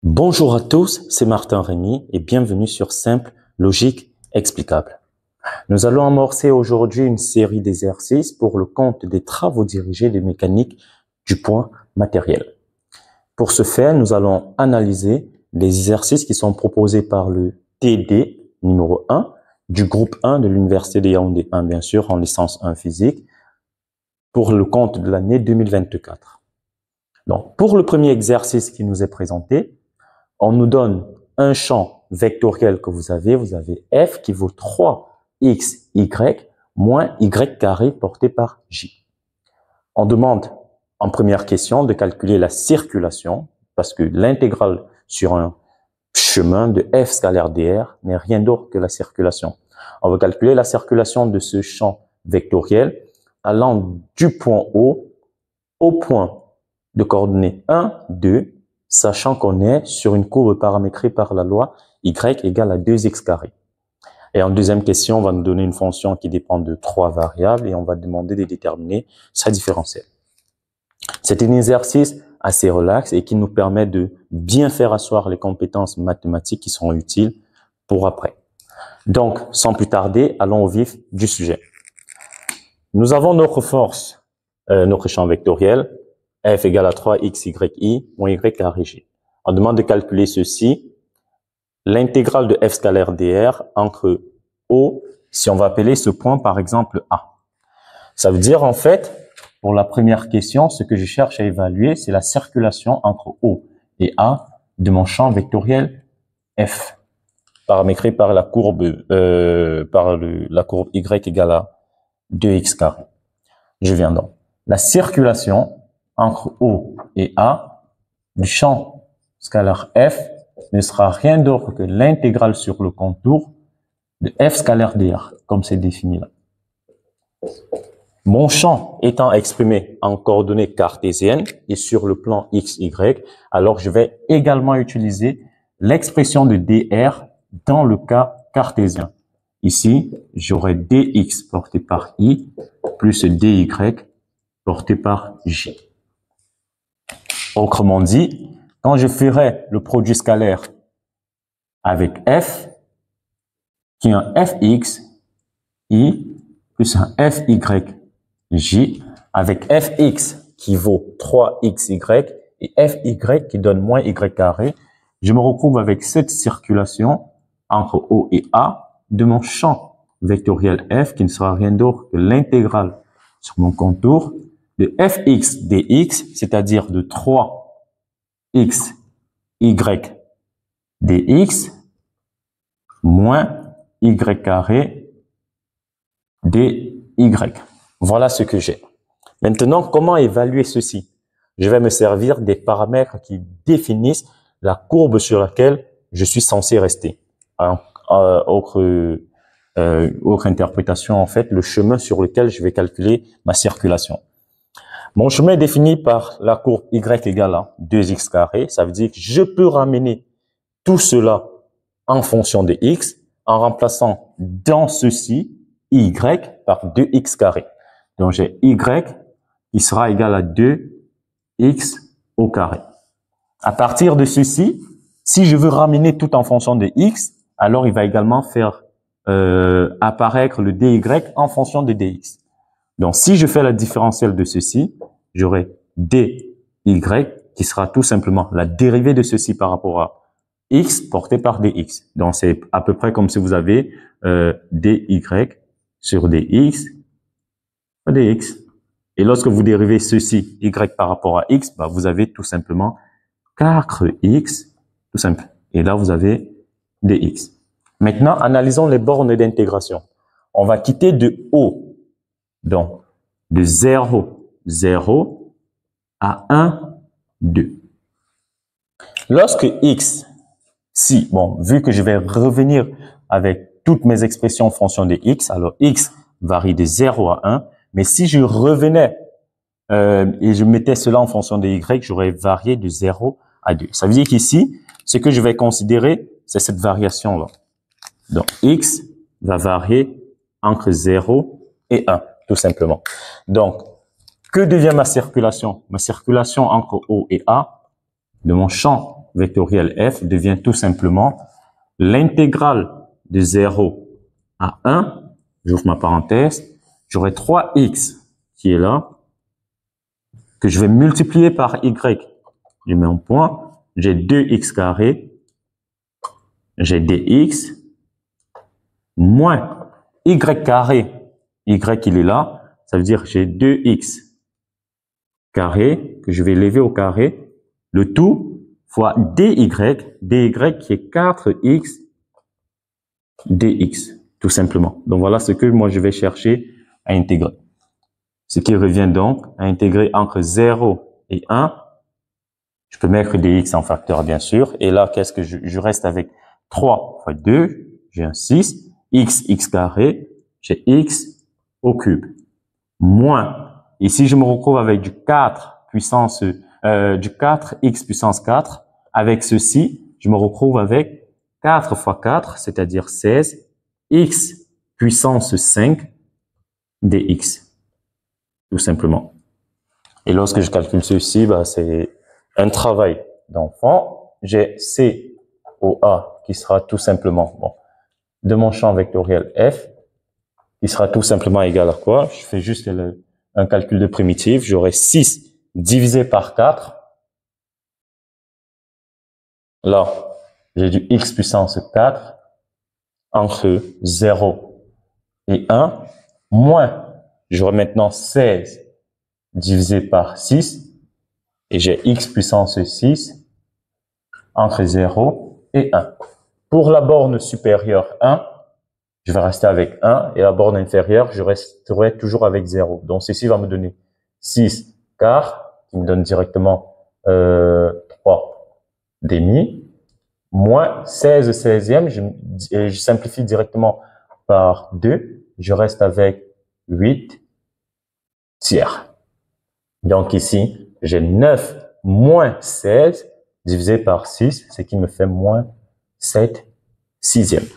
Bonjour à tous, c'est Martin Rémy et bienvenue sur Simple Logique Explicable. Nous allons amorcer aujourd'hui une série d'exercices pour le compte des travaux dirigés de mécanique du point matériel. Pour ce faire, nous allons analyser les exercices qui sont proposés par le TD numéro 1 du groupe 1 de l'Université de Yaoundé 1, bien sûr, en licence 1 physique, pour le compte de l'année 2024. Donc, pour le premier exercice qui nous est présenté, on nous donne un champ vectoriel que vous avez f qui vaut 3xy moins y carré porté par j. On demande en première question de calculer la circulation parce que l'intégrale sur un chemin de f scalaire dr n'est rien d'autre que la circulation. On va calculer la circulation de ce champ vectoriel allant du point O au point de coordonnées 1, 2, sachant qu'on est sur une courbe paramétrée par la loi y égale à 2x carré. Et en deuxième question, on va nous donner une fonction qui dépend de 3 variables et on va demander de déterminer sa différentielle. C'est un exercice assez relax et qui nous permet de bien faire asseoir les compétences mathématiques qui sont utiles pour après. Donc, sans plus tarder, allons au vif du sujet. Nous avons notre force, notre champ vectoriel, f égale à 3xyi moins y carré j. On demande de calculer ceci, l'intégrale de f scalaire dr entre O, si on va appeler ce point par exemple A. Ça veut dire en fait, pour la première question, ce que je cherche à évaluer, c'est la circulation entre O et A de mon champ vectoriel f, paramétré par la courbe, la courbe y égale à 2x carré. Je viens donc. La circulation entre O et A du champ scalaire f ne sera rien d'autre que l'intégrale sur le contour de f scalaire dr, comme c'est défini là. Mon champ étant exprimé en coordonnées cartésiennes et sur le plan x, y, alors je vais également utiliser l'expression de dr dans le cas cartésien. Ici, j'aurai dx porté par i plus dy porté par j. Autrement dit, quand je ferai le produit scalaire avec f, qui est un fx, i, plus un fy, j, avec fx qui vaut 3xy et fy qui donne moins y carré, je me retrouve avec cette circulation entre O et A de mon champ vectoriel f qui ne sera rien d'autre que l'intégrale sur mon contour de fx dx, c'est-à-dire de 3xy dx moins y carré dy. Voilà ce que j'ai. Maintenant, comment évaluer ceci? Je vais me servir des paramètres qui définissent la courbe sur laquelle je suis censé rester. Autre interprétation, en fait, le chemin sur lequel je vais calculer ma circulation. Mon chemin est défini par la courbe y égale à 2x carré. Ça veut dire que je peux ramener tout cela en fonction de x en remplaçant dans ceci y par 2x carré. Donc, j'ai y qui sera égal à 2x au carré. À partir de ceci, si je veux ramener tout en fonction de x, alors il va également faire apparaître le dy en fonction de dx. Donc, si je fais la différentielle de ceci, j'aurai dy qui sera tout simplement la dérivée de ceci par rapport à x porté par dx. Donc, c'est à peu près comme si vous avez dy sur dx, dx. Et lorsque vous dérivez ceci, y par rapport à x, bah, vous avez tout simplement 4x, tout simple. Et là, vous avez dx. Maintenant, analysons les bornes d'intégration. On va quitter de O, donc de 0, 0 à 1, 2. Lorsque x, si, bon, vu que je vais revenir avec toutes mes expressions en fonction de x, alors x varie de 0 à 1, mais si je revenais et je mettais cela en fonction de y, j'aurais varié de 0 à 2. Ça veut dire qu'ici, ce que je vais considérer c'est cette variation-là. Donc, x va varier entre 0 et 1, tout simplement. Donc, que devient ma circulation? Ma circulation entre O et A de mon champ vectoriel f devient tout simplement l'intégrale de 0 à 1, j'ouvre ma parenthèse, j'aurai 3x qui est là, que je vais multiplier par y. Je mets un point, j'ai 2x carré, j'ai dx, moins y carré, y il est là, ça veut dire j'ai 2x carré, que je vais élever au carré, le tout fois dy qui est 4x dx, tout simplement. Donc voilà ce que moi je vais chercher à intégrer. Ce qui revient donc à intégrer entre 0 et 1. Je peux mettre dx en facteur, bien sûr. Et là, qu'est-ce que je reste avec 3 fois 2, j'ai un 6, x carré, j'ai x au cube. Moins, ici je me retrouve avec du 4 puissance, du 4x puissance 4. Avec ceci, je me retrouve avec 4 fois 4, c'est-à-dire 16, x puissance 5 dx, tout simplement. Et lorsque je calcule ceci, c'est un travail d'enfant. J'ai C au A qui sera tout simplement, de mon champ vectoriel f, qui sera tout simplement égal à quoi? Je fais juste un calcul de primitive. J'aurai 6 divisé par 4. Là, j'ai du x puissance 4 entre 0 et 1, moins, j'aurai maintenant 16 divisé par 6, et j'ai x puissance 6 entre 0 et 1. Pour la borne supérieure 1, je vais rester avec 1, et la borne inférieure, je resterai toujours avec 0. Donc ceci va me donner 6 quarts, qui me donne directement 3 demi, moins 16 16e, je simplifie directement par 2, je reste avec 8 tiers. Donc ici, j'ai 9 moins 16 divisé par 6, ce qui me fait moins 7 sixièmes.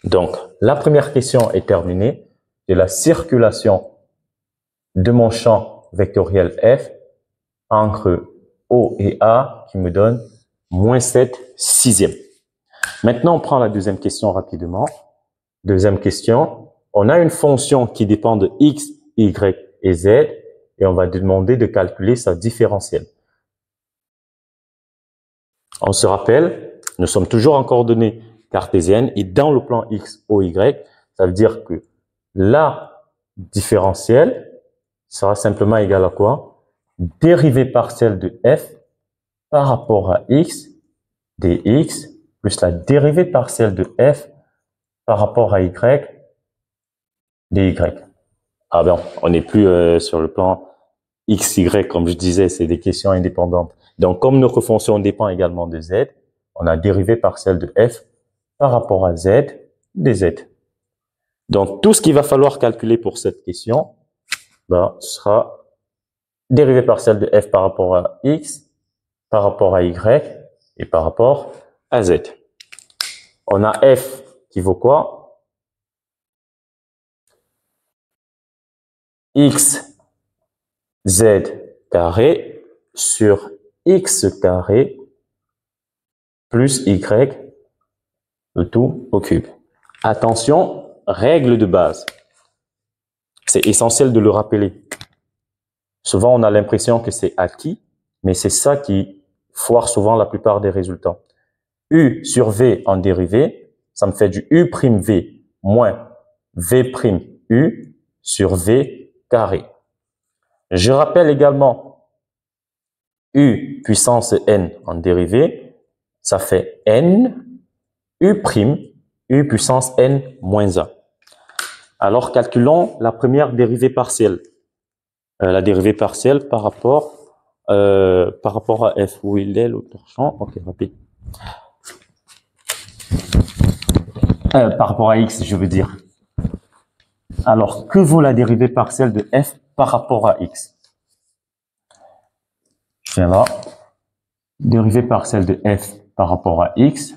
Donc, la première question est terminée. C'est la circulation de mon champ vectoriel f entre O et A qui me donne moins 7 sixièmes. Maintenant, on prend la deuxième question rapidement. Deuxième question, on a une fonction qui dépend de x, y et z et on va demander de calculer sa différentielle. On se rappelle, nous sommes toujours en coordonnées cartésiennes et dans le plan x, o, y, ça veut dire que la différentielle sera simplement égale à quoi? Dérivée partielle de f par rapport à x dx plus la dérivée partielle de f par rapport à y dy. Ah ben, on n'est plus sur le plan x, y, comme je disais, c'est des questions indépendantes. Donc, comme notre fonction dépend également de z, on a dérivée partielle de f par rapport à z dz. Donc, tout ce qu'il va falloir calculer pour cette question sera dérivée partielle de f par rapport à x, par rapport à y et par rapport à z. On a f qui vaut quoi? X z carré sur x carré plus y, le tout au cube. Attention, règle de base. C'est essentiel de le rappeler. Souvent, on a l'impression que c'est acquis, mais c'est ça qui foire souvent la plupart des résultats. U sur V en dérivée, ça me fait du U'V moins V'U sur V carré. Je rappelle également U puissance n en dérivée, ça fait n U', U puissance n moins 1. Alors, calculons la première dérivée partielle. La dérivée partielle par rapport à f. Où il est, l'autre champ? Ok, rapide. Par rapport à x, je veux dire. Alors, que vaut la dérivée partielle de f par rapport à x? Je viens là. Dérivée partielle de f par rapport à x.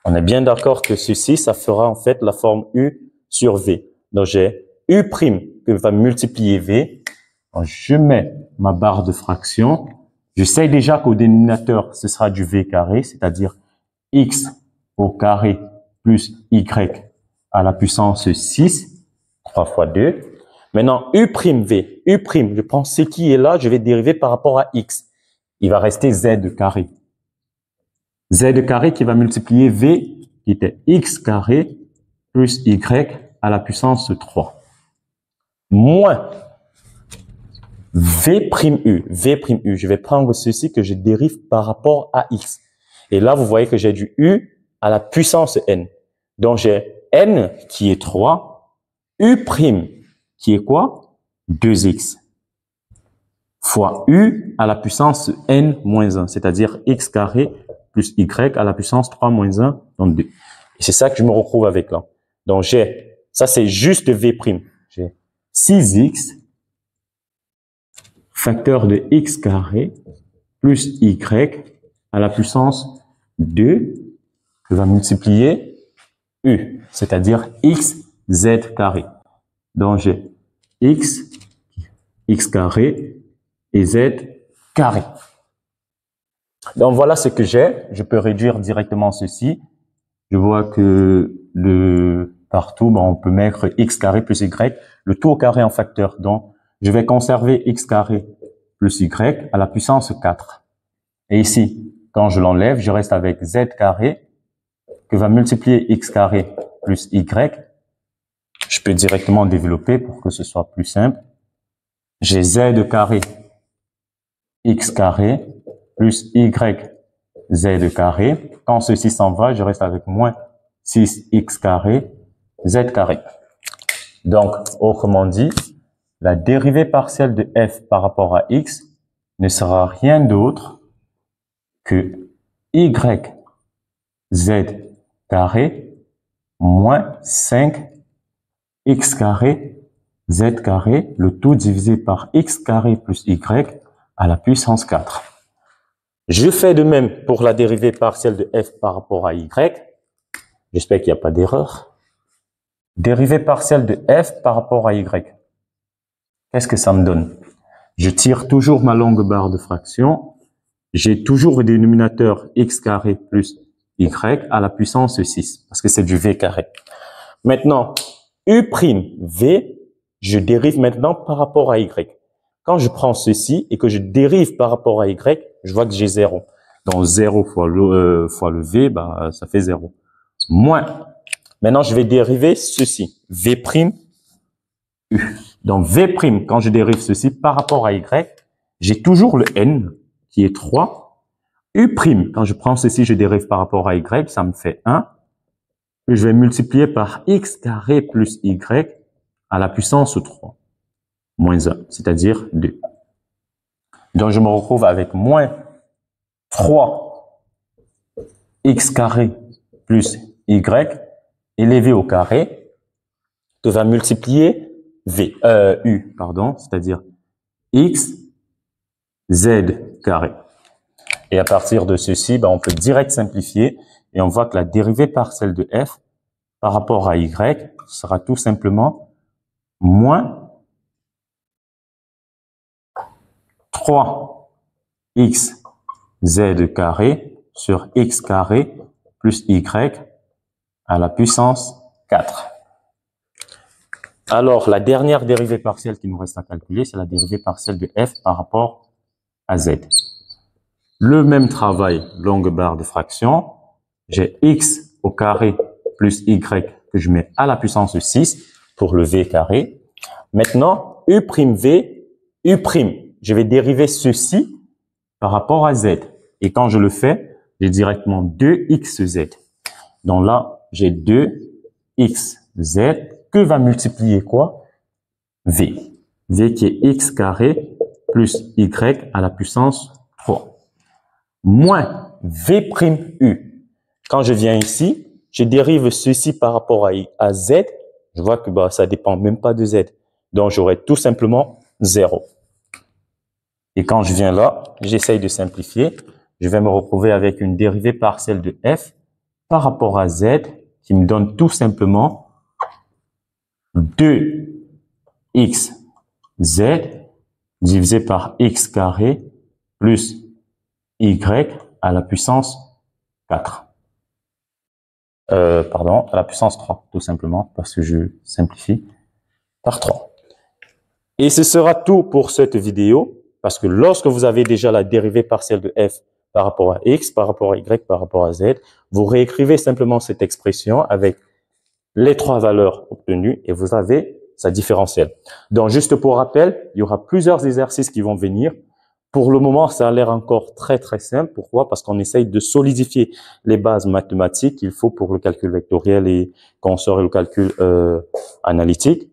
On est bien d'accord que ceci, ça fera en fait la forme U sur V. Donc, j'ai U' que va multiplier V. Donc, je mets ma barre de fraction. Je sais déjà qu'au dénominateur, ce sera du V carré, c'est-à-dire X au carré plus Y à la puissance 6, 3 fois 2. Maintenant, U'V, U', je prends ce qui est là, je vais dériver par rapport à X. Il va rester Z carré. Z carré qui va multiplier V, qui était X carré plus Y à la puissance 3. Moins V'U. V'U. Je vais prendre ceci que je dérive par rapport à X. Et là, vous voyez que j'ai du U à la puissance N. Donc, j'ai N qui est 3, U' qui est quoi? 2X. Fois U à la puissance N moins 1, c'est-à-dire X carré plus Y à la puissance 3 moins 1, donc 2. Et c'est ça que je me retrouve avec là. Donc, ça c'est juste V'. J'ai 6X facteur de X carré plus Y à la puissance 2 que va multiplier U, c'est-à-dire XZ carré. Donc, j'ai X carré et Z carré. Donc, voilà ce que j'ai. Je peux réduire directement ceci. Je vois que partout, on peut mettre X carré plus Y, le tout au carré en facteur. Donc, je vais conserver X carré plus Y à la puissance 4. Et ici, quand je l'enlève, je reste avec Z carré que va multiplier X carré plus Y. Je peux directement développer pour que ce soit plus simple. J'ai Z carré X carré plus Y Z carré. Quand ceci s'en va, je reste avec moins 6X carré Z carré. Donc, autrement dit, la dérivée partielle de f par rapport à x ne sera rien d'autre que y z carré moins 5x carré z carré, le tout divisé par x carré plus y à la puissance 4. Je fais de même pour la dérivée partielle de f par rapport à y. J'espère qu'il n'y a pas d'erreur. Dérivée partielle de f par rapport à y. Qu'est-ce que ça me donne? Je tire toujours ma longue barre de fraction. J'ai toujours le dénominateur x carré plus y à la puissance 6, parce que c'est du v carré. Maintenant, u'v, je dérive maintenant par rapport à y. Quand je prends ceci et que je dérive par rapport à y, je vois que j'ai 0. Donc 0 fois le v, ça fait 0. Moins. Maintenant, je vais dériver ceci. v', u. Donc v', quand je dérive ceci par rapport à y, j'ai toujours le n qui est 3. U', quand je prends ceci, je dérive par rapport à y, ça me fait 1. Et je vais multiplier par x carré plus y à la puissance 3. Moins 1, c'est-à-dire 2. Donc je me retrouve avec moins 3x carré plus y élevé au carré que va multiplier u, c'est-à-dire x z carré. Et à partir de ceci, on peut direct simplifier et on voit que la dérivée partielle de f par rapport à y sera tout simplement moins 3x z carré sur x carré plus y à la puissance 4. Alors, la dernière dérivée partielle qui nous reste à calculer, c'est la dérivée partielle de f par rapport à z. Le même travail, longue barre de fraction. J'ai x au carré plus y que je mets à la puissance 6 pour le v carré. Maintenant, u'v, u', je vais dériver ceci par rapport à z. Et quand je le fais, j'ai directement 2xz. Donc là, j'ai 2xz que va multiplier quoi? V. V qui est x carré plus y à la puissance 3. Moins v'u. Quand je viens ici, je dérive ceci par rapport à z. Je vois que ça dépend même pas de z. Donc j'aurai tout simplement 0. Et quand je viens là, j'essaye de simplifier. Je vais me retrouver avec une dérivée partielle de f par rapport à Z qui me donne tout simplement 2xz divisé par x carré plus y à la puissance 4. Pardon, à la puissance 3, tout simplement, parce que je simplifie par 3. Et ce sera tout pour cette vidéo, parce que lorsque vous avez déjà la dérivée partielle de f par rapport à x, par rapport à y, par rapport à z, vous réécrivez simplement cette expression avec les 3 valeurs obtenues et vous avez sa différentielle. Donc, juste pour rappel, il y aura plusieurs exercices qui vont venir. Pour le moment, ça a l'air encore très, très simple. Pourquoi? Parce qu'on essaye de solidifier les bases mathématiques qu'il faut pour le calcul vectoriel et quand on sort le calcul analytique,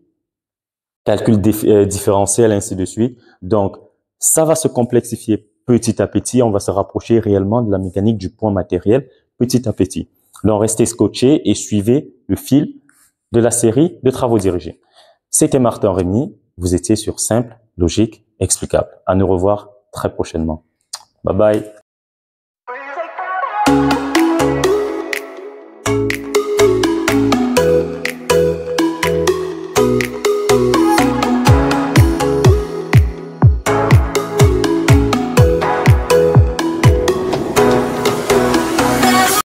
calcul différentiel, ainsi de suite. Donc, ça va se complexifier petit à petit. On va se rapprocher réellement de la mécanique du point matériel petit à petit. Donc, restez scotchés et suivez le fil de la série de travaux dirigés. C'était Martin Rémy. Vous étiez sur Simple, Logique, Explicable. À nous revoir très prochainement. Bye bye.